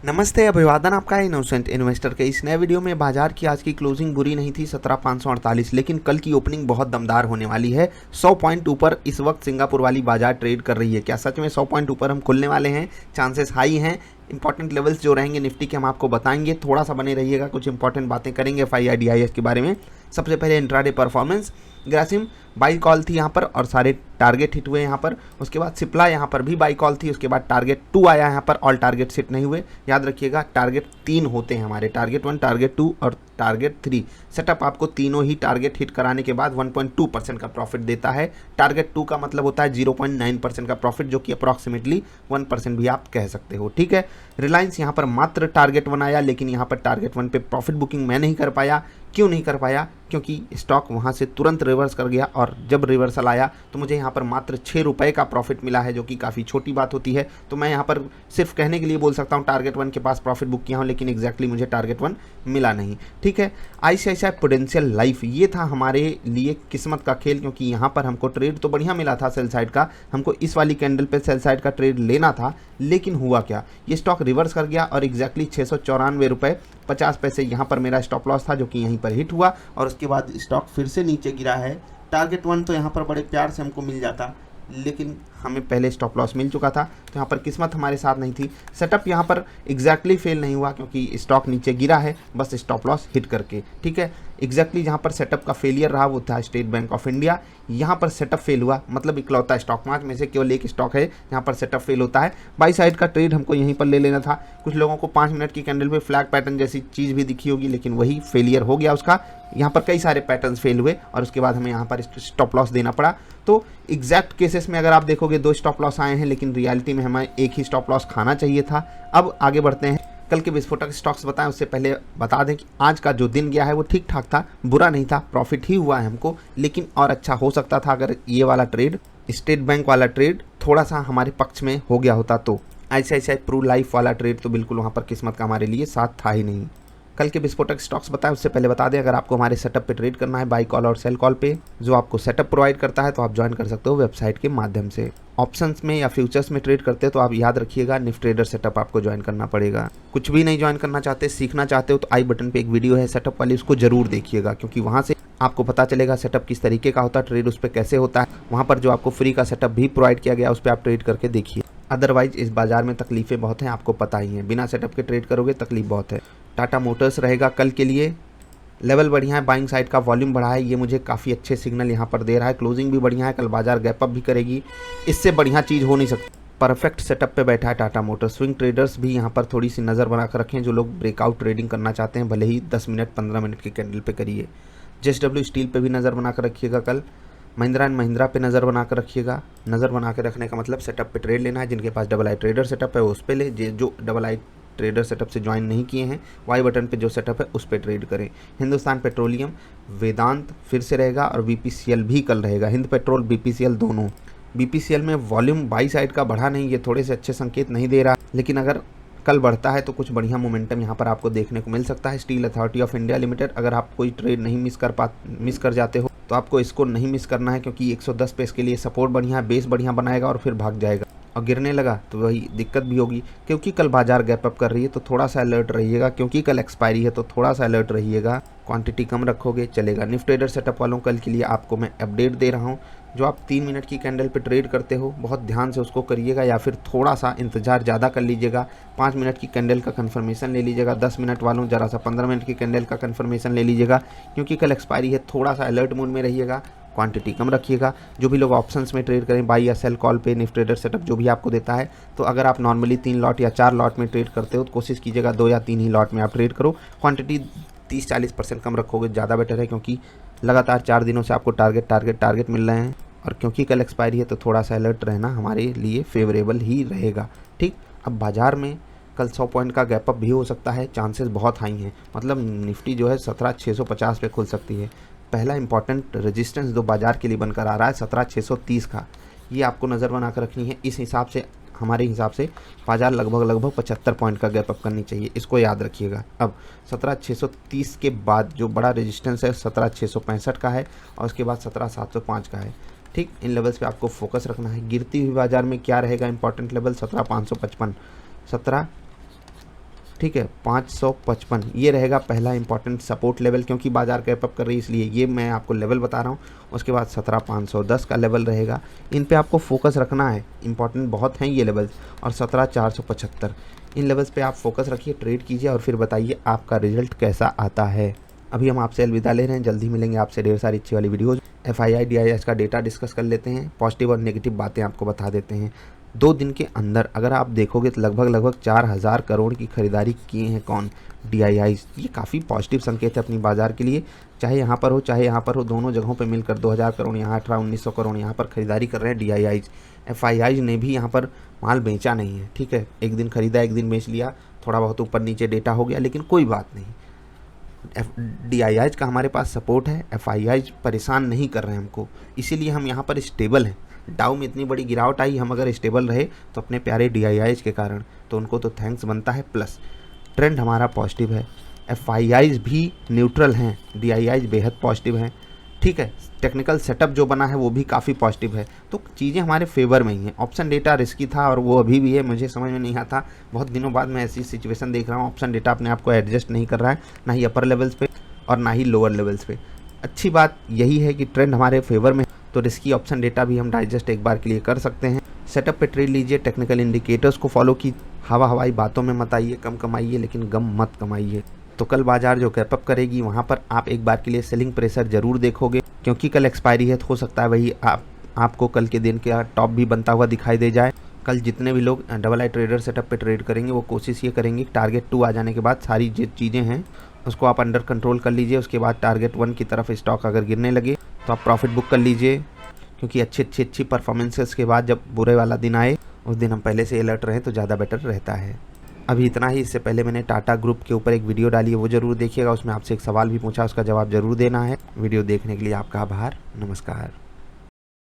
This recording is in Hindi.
नमस्ते, अभिवादन आपका है इनोसेंट इन्वेस्टर के इस नए वीडियो में। बाजार की आज की क्लोजिंग बुरी नहीं थी 17,548, लेकिन कल की ओपनिंग बहुत दमदार होने वाली है। 100 पॉइंट ऊपर इस वक्त सिंगापुर वाली बाजार ट्रेड कर रही है। क्या सच में 100 पॉइंट ऊपर हम खुलने वाले हैं? चांसेस हाई हैं। इंपॉर्टेंट लेवल्स जो रहेंगे निफ्टी के हम आपको बताएंगे, थोड़ा सा बने रहिएगा, कुछ इंपॉर्टेंट बातें करेंगे FII के बारे में। सबसे पहले intraday performance. Grasim by call थी यहाँ पर और सारे टारगेट हिट हुए यहाँ पर। उसके बाद सिप्ला यहाँ पर भी बाई कॉल थी, उसके बाद टारगेट 2 आया यहाँ पर, ऑल टारगेट हिट नहीं हुए। याद रखिएगा टारगेट 3 होते हैं हमारे, टारगेट 1, टारगेट 2 और टारगेट 3। सेटअप आपको तीनों ही टारगेट हिट कराने के बाद 1.2% का प्रॉफिट देता है। टारगेट 2 का मतलब होता है 0.9% का प्रॉफिट, जो कि अप्रॉक्सीमेटली 1% भी आप कह सकते हो। ठीक है, रिलायंस यहाँ पर मात्र टारगेट 1 आया, लेकिन यहाँ पर टारगेट 1 पे प्रॉफिट बुकिंग मैं नहीं कर पाया। क्यों नहीं कर पाया? क्योंकि स्टॉक वहाँ से तुरंत रिवर्स कर गया और जब रिवर्सल आया तो मुझे यहाँ पर मात्र 6 रुपये का प्रॉफिट मिला है, जो कि काफ़ी छोटी बात होती है। तो मैं यहाँ पर सिर्फ कहने के लिए बोल सकता हूँ टारगेट 1 के पास प्रॉफिट बुक किया हूँ, लेकिन एग्जैक्टली मुझे टारगेट 1 मिला नहीं। ठीक है, ICICI प्रूडेंशियल लाइफ, ये था हमारे लिए किस्मत का खेल, क्योंकि यहाँ पर हमको ट्रेड तो बढ़िया मिला था सेल साइड का। हमको इस वाली कैंडल पे सेल साइड का ट्रेड लेना था, लेकिन हुआ क्या, ये स्टॉक रिवर्स कर गया और एग्जैक्टली 694 रुपये 50 पैसे यहाँ पर मेरा स्टॉप लॉस था, जो कि यहीं पर हिट हुआ और उसके बाद स्टॉक फिर से नीचे गिरा है। टारगेट 1 तो यहाँ पर बड़े प्यार से हमको मिल जाता, लेकिन हमें पहले स्टॉप लॉस मिल चुका था, तो यहाँ पर किस्मत हमारे साथ नहीं थी। सेटअप यहाँ पर एग्जैक्टली फेल नहीं हुआ, क्योंकि स्टॉक नीचे गिरा है बस स्टॉप लॉस हिट करके। ठीक है, एग्जैक्टली जहाँ पर सेटअप का फेलियर रहा वो था स्टेट बैंक ऑफ इंडिया। यहाँ पर सेटअप फेल हुआ, मतलब इकलौता स्टॉक 5 में से केवल एक स्टॉक है यहाँ पर सेटअप फेल होता है। बाई साइड का ट्रेड हमको यहीं पर ले लेना था। कुछ लोगों को 5 मिनट की कैंडल पे फ्लैग पैटर्न जैसी चीज़ भी दिखी होगी, लेकिन वही फेलियर हो गया उसका। यहाँ पर कई सारे पैटर्न्स फेल हुए और उसके बाद हमें यहाँ पर स्टॉप लॉस देना पड़ा। तो एग्जैक्ट केसेस में अगर आप देखोगे 2 स्टॉप लॉस आए हैं, लेकिन रियलिटी में हमें एक ही स्टॉप लॉस खाना चाहिए था। अब आगे बढ़ते हैं, कल के विस्फोटक स्टॉक्स बताएं उससे पहले बता दें कि आज का जो दिन गया है वो ठीक ठाक था, बुरा नहीं था, प्रॉफिट ही हुआ है हमको, लेकिन और अच्छा हो सकता था अगर ये वाला ट्रेड, स्टेट बैंक वाला ट्रेड थोड़ा सा हमारे पक्ष में हो गया होता। तो ICICI प्रू लाइफ वाला ट्रेड तो बिल्कुल वहाँ पर किस्मत का हमारे लिए साथ था ही नहीं। कल के विस्फोटक स्टॉक्स बताएं उससे पहले बता दें, अगर आपको हमारे सेटअप पे ट्रेड करना है बाई कॉल और सेल कॉल पे, जो आपको सेटअप प्रोवाइड करता है, तो आप ज्वाइन कर सकते हो वेबसाइट के माध्यम से। ऑप्शंस में या फ्यूचर्स में ट्रेड करते हो तो आप याद रखिएगा निफ्टी ट्रेडर सेटअप आपको ज्वाइन करना पड़ेगा। कुछ भी नहीं ज्वाइन करना चाहते, सीखना चाहते हो, तो आई बटन पे एक वीडियो है सेटअप वाली, उसको जरूर देखिएगा, क्योंकि वहाँ से आपको पता चलेगा सेटअप किस तरीके का होता है, ट्रेड उस पर कैसे होता है। वहाँ पर जो आपको फ्री का सेटअप भी प्रोवाइड किया गया उस पर आप ट्रेड करके देखिए। अदरवाइज इस बाजार में तकलीफें बहुत हैं, आपको पता ही है, बिना सेटअप के ट्रेड करोगे तकलीफ बहुत है। टाटा मोटर्स रहेगा कल के लिए, लेवल बढ़िया है, बाइंग साइड का वॉल्यूम बढ़ा है, ये मुझे काफ़ी अच्छे सिग्नल यहाँ पर दे रहा है। क्लोजिंग भी बढ़िया है, कल बाजार गैप अप भी करेगी, इससे बढ़िया चीज़ हो नहीं सकती। परफेक्ट सेटअप पे बैठा है टाटा मोटर्स। स्विंग ट्रेडर्स भी यहाँ पर थोड़ी सी नज़र बना कर रखें, जो लोग ब्रेकआउट ट्रेडिंग करना चाहते हैं, भले ही 10 मिनट 15 मिनट की कैंडल पे करिए। JSW स्टील पे भी नज़र बना कर रखिएगा कल। महिंद्रा एंड महिंद्रा पे नज़र बना कर रखिएगा। नज़र बना के रखने का मतलब सेटअप पे ट्रेड लेना है। जिनके पास आई ट्रेडर सेटअप है उस पर ले, जो आई ट्रेडर सेटअप से ज्वाइन नहीं किए हैं, वाई बटन पे जो सेटअप है उस पर ट्रेड करें। हिंदुस्तान पेट्रोलियम, वेदांत फिर से रहेगा और BPCL भी कल रहेगा। हिंद पेट्रोल BPCL दोनों। BPCL में वॉल्यूम बाई साइड का बढ़ा नहीं, ये थोड़े से अच्छे संकेत नहीं दे रहा, लेकिन अगर कल बढ़ता है तो कुछ बढ़िया मोमेंटम यहाँ पर आपको देखने को मिल सकता है। Steel authority of India limited, अगर आप कोई ट्रेड नहीं मिस कर जाते हो तो आपको इसको नहीं मिस करना है, क्योंकि 110 पे इसके लिए सपोर्ट बढ़िया है, बेस बढ़िया बनाएगा और फिर भाग जाएगा और गिरने लगा तो वही दिक्कत भी होगी। क्योंकि कल बाजार गैप अप कर रही है तो थोड़ा सा अलर्ट रहिएगा, क्योंकि कल एक्सपायरी है तो थोड़ा सा अलर्ट रहिएगा। क्वांटिटी कम रखोगे चलेगा। निफ्टी ट्रेडर सेटअप वालों कल के लिए आपको मैं अपडेट दे रहा हूँ। जो आप 3 मिनट की कैंडल पे ट्रेड करते हो बहुत ध्यान से उसको करिएगा, या फिर थोड़ा सा इंतजार ज़्यादा कर लीजिएगा। 5 मिनट की कैंडल का कंफर्मेशन ले लीजिएगा। 10 मिनट वालों जरा सा 15 मिनट की कैंडल का कंफर्मेशन ले लीजिएगा, क्योंकि कल एक्सपायरी है, थोड़ा सा अलर्ट मोड में रहिएगा। क्वांटिटी कम रखिएगा। जो भी लोग ऑप्शंस में ट्रेड करें, बाई या सेल कॉल पे, निफ्टी ट्रेडर सेटअप जो भी आपको देता है, तो अगर आप नॉर्मली 3 लॉट या 4 लॉट में ट्रेड करते हो तो कोशिश कीजिएगा 2 या 3 ही लॉट में आप ट्रेड करो। क्वांटिटी 30-40% कम रखोगे ज़्यादा बेटर है, क्योंकि लगातार 4 दिनों से आपको टारगेट मिल रहे हैं, और क्योंकि कल एक्सपायरी है तो थोड़ा सा अलर्ट रहना हमारे लिए फेवरेबल ही रहेगा। ठीक, अब बाजार में कल 100 पॉइंट का गैप अप भी हो सकता है, चांसेस बहुत हाई हैं। मतलब निफ्टी जो है 17,650 पे खुल सकती है। पहला इंपॉर्टेंट रेजिस्टेंस जो बाजार के लिए बनकर आ रहा है 17,630 का, ये आपको नज़र बना कर रखनी है। इस हिसाब से, हमारे हिसाब से बाजार लगभग 75 पॉइंट का गैप अप करनी चाहिए, इसको याद रखिएगा। अब 17,630 के बाद जो बड़ा रेजिस्टेंस है 17,665 का है और उसके बाद 17,705 का है। ठीक, इन लेवल्स पे आपको फोकस रखना है। गिरती हुई बाजार में क्या रहेगा इंपॉर्टेंट लेवल? 17,555, ठीक है। 555 ये रहेगा पहला इंपॉर्टेंट सपोर्ट लेवल, क्योंकि बाजार कैप अप कर रही है इसलिए ये मैं आपको लेवल बता रहा हूँ। उसके बाद 17510 का लेवल रहेगा, इन पे आपको फोकस रखना है, इंपॉर्टेंट बहुत हैं ये लेवल्स। और 17475 इन लेवल्स पे आप फोकस रखिए, ट्रेड कीजिए और फिर बताइए आपका रिजल्ट कैसा आता है। अभी हम आपसे अलविदा ले रहे हैं, जल्दी मिलेंगे आपसे ढेर सारी अच्छी वाली वीडियोज़। FII DII का डेटा डिस्कस कर लेते हैं, पॉजिटिव और नेगेटिव बातें आपको बता देते हैं। 2 दिन के अंदर अगर आप देखोगे तो लगभग 4000 करोड़ की खरीदारी किए हैं कौन, DIIs। ये काफ़ी पॉजिटिव संकेत है अपनी बाज़ार के लिए, चाहे यहाँ पर हो चाहे यहाँ पर हो, दोनों जगहों पे मिलकर 2000 करोड़ यहाँ 1800-1900 करोड़ यहाँ पर खरीदारी कर रहे हैं DIIs। FIIs ने भी यहाँ पर माल बेचा नहीं है, ठीक है, एक दिन खरीदा एक दिन बेच लिया, थोड़ा बहुत ऊपर नीचे डेटा हो गया, लेकिन कोई बात नहीं। DIIs का हमारे पास सपोर्ट है, FIIs परेशान नहीं कर रहे हैं हमको, इसीलिए हम यहाँ पर स्टेबल हैं। डाउ में इतनी बड़ी गिरावट आई, हम अगर स्टेबल रहे तो अपने प्यारे DIIs के कारण, तो उनको तो थैंक्स बनता है। प्लस ट्रेंड हमारा पॉजिटिव है, FIIs भी न्यूट्रल हैं, DIIs बेहद पॉजिटिव हैं, ठीक है। टेक्निकल सेटअप जो बना है वो भी काफ़ी पॉजिटिव है, तो चीज़ें हमारे फेवर में ही हैं। ऑप्शन डेटा रिस्की था और वो अभी भी है, मुझे समझ में नहीं आता, बहुत दिनों बाद मैं ऐसी सिचुएशन देख रहा हूँ। ऑप्शन डेटा अपने आप को एडजस्ट नहीं कर रहा है, ना ही अपर लेवल्स पे और ना ही लोअर लेवल्स पे। अच्छी बात यही है कि ट्रेंड हमारे फेवर में, तो रिस्की ऑप्शन डेटा भी हम डाइजेस्ट एक बार के लिए कर सकते हैं। सेटअप पे ट्रेड लीजिए, टेक्निकल इंडिकेटर्स को फॉलो की, हवाई बातों में मत आइए, कम कमाइए लेकिन गम मत कमाइए। तो कल बाजार जो कैप अप करेगी वहाँ पर आप एक बार के लिए सेलिंग प्रेशर जरूर देखोगे, क्योंकि कल एक्सपायरी है, तो हो सकता है वही आपको कल के दिन का टॉप भी बनता हुआ दिखाई दे जाए। कल जितने भी लोग डबल आई ट्रेडर सेटअप पे ट्रेड करेंगे वो कोशिश ये करेंगे टारगेट 2 आ जाने के बाद सारी जो चीज़ें हैं उसको आप अंडर कंट्रोल कर लीजिए। उसके बाद टारगेट 1 की तरफ स्टॉक अगर गिरने लगे तो आप प्रॉफिट बुक कर लीजिए, क्योंकि अच्छी परफॉर्मेंसेस के बाद जब बुरे वाला दिन आए उस दिन हम पहले से अलर्ट रहें तो ज़्यादा बेटर रहता है। अभी इतना ही। इससे पहले मैंने टाटा ग्रुप के ऊपर एक वीडियो डाली है, वो ज़रूर देखिएगा, उसमें आपसे एक सवाल भी पूछा, उसका जवाब ज़रूर देना है। वीडियो देखने के लिए आपका आभार, नमस्कार।